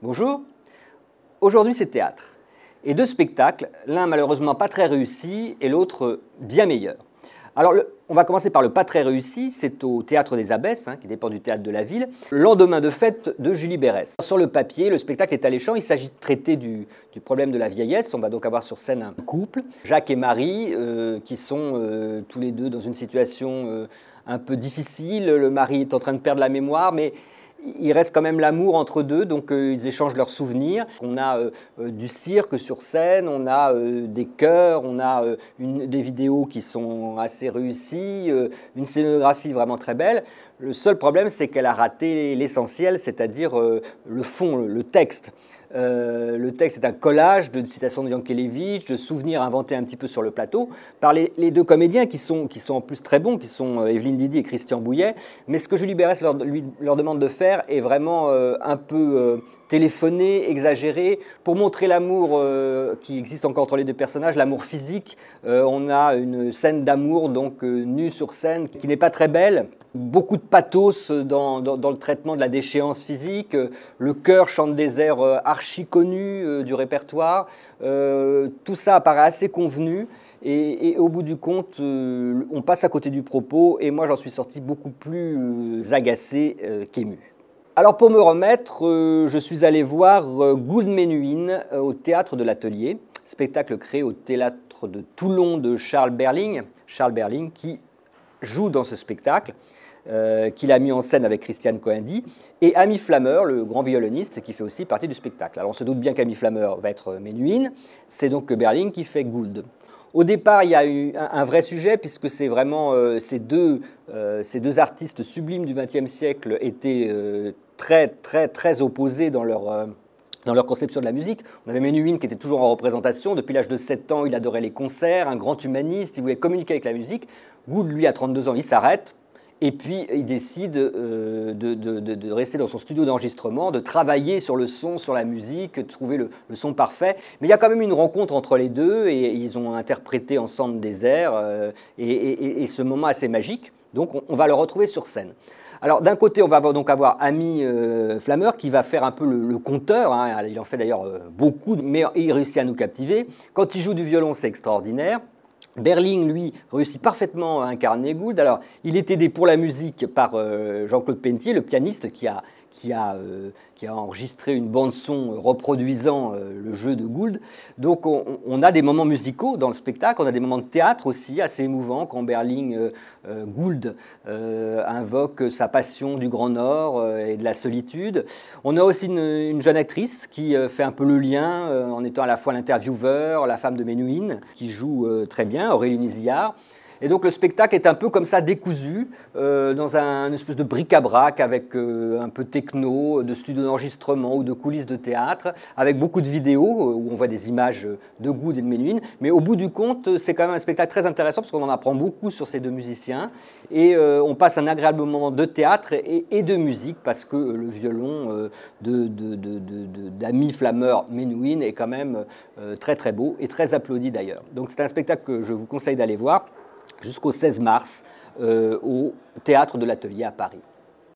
Bonjour, aujourd'hui c'est théâtre. Et deux spectacles, l'un malheureusement pas très réussi et l'autre bien meilleur. Alors on va commencer par le pas très réussi, c'est au Théâtre des Abbesses, qui dépend du Théâtre de la Ville, lendemain de fête de Julie Berès. Sur le papier, le spectacle est alléchant, il s'agit de traiter du problème de la vieillesse. On va donc avoir sur scène un couple, Jacques et Marie, qui sont tous les deux dans une situation un peu difficile. Le mari est en train de perdre la mémoire, mais il reste quand même l'amour entre deux, donc ils échangent leurs souvenirs. On a du cirque sur scène, on a des chœurs, on a des vidéos qui sont assez réussies, une scénographie vraiment très belle. Le seul problème, c'est qu'elle a raté l'essentiel, c'est-à-dire le fond, le texte. Le texte est un collage de citations de Yankelevitch, de souvenirs inventés un petit peu sur le plateau par les deux comédiens qui sont en plus très bons, qui sont Evelyne Didy et Christian Bouillet. Mais ce que Julie Berès leur demande de faire est vraiment un peu téléphoné, exagéré, pour montrer l'amour qui existe encore entre les deux personnages, l'amour physique. On a une scène d'amour donc nue sur scène qui n'est pas très belle. Beaucoup de pathos dans le traitement de la déchéance physique. Le chœur chante des airs archi connus du répertoire. Tout ça apparaît assez convenu. Et au bout du compte, on passe à côté du propos. Et moi, j'en suis sorti beaucoup plus agacé qu'ému. Alors pour me remettre, je suis allé voir Gould Menuhin au Théâtre de l'Atelier, spectacle créé au Théâtre de Toulon de Charles Berling qui joue dans ce spectacle, qu'il a mis en scène avec Christiane Cohendy, et Ami Flammer, le grand violoniste, qui fait aussi partie du spectacle. Alors on se doute bien qu'Ami Flammer va être Menuhin, c'est donc Berling qui fait Gould. Au départ, il y a eu un vrai sujet, puisque c'est vraiment ces deux artistes sublimes du XXe siècle étaient très opposés dans leur conception de la musique. On avait Menuhin qui était toujours en représentation. Depuis l'âge de 7 ans, il adorait les concerts, un grand humaniste, il voulait communiquer avec la musique. Gould, lui, à 32 ans, il s'arrête. Et puis, il décide de rester dans son studio d'enregistrement, de travailler sur le son, sur la musique, de trouver le son parfait. Mais il y a quand même une rencontre entre les deux, et ils ont interprété ensemble des airs, et ce moment assez magique. Donc, on va le retrouver sur scène. Alors, d'un côté, on va donc avoir Ami Flammer qui va faire un peu le conteur. Il en fait d'ailleurs beaucoup, mais il réussit à nous captiver. Quand il joue du violon, c'est extraordinaire. Berling, lui, réussit parfaitement à incarner Gould. Alors, il est aidé pour la musique par Jean-Claude Pentier, le pianiste qui a enregistré une bande-son reproduisant le jeu de Gould. Donc, on a des moments musicaux dans le spectacle, on a des moments de théâtre aussi assez émouvants quand Gould invoque sa passion du Grand Nord et de la solitude. On a aussi une jeune actrice qui fait un peu le lien en étant à la fois l'intervieweur, la femme de Menuhin, qui joue très bien, Aurélie Nizillard. Et donc le spectacle est un peu comme ça décousu, dans une espèce de bric-à-brac avec un peu techno, de studio d'enregistrement ou de coulisses de théâtre, avec beaucoup de vidéos où on voit des images de Gould et de Menuhin. Mais au bout du compte, c'est quand même un spectacle très intéressant parce qu'on en apprend beaucoup sur ces deux musiciens. Et on passe un agréable moment de théâtre et de musique parce que le violon d'Ami Flammer Menuhin est quand même très beau et très applaudi d'ailleurs. Donc c'est un spectacle que je vous conseille d'aller voir jusqu'au 16 mars au Théâtre de l'Atelier à Paris.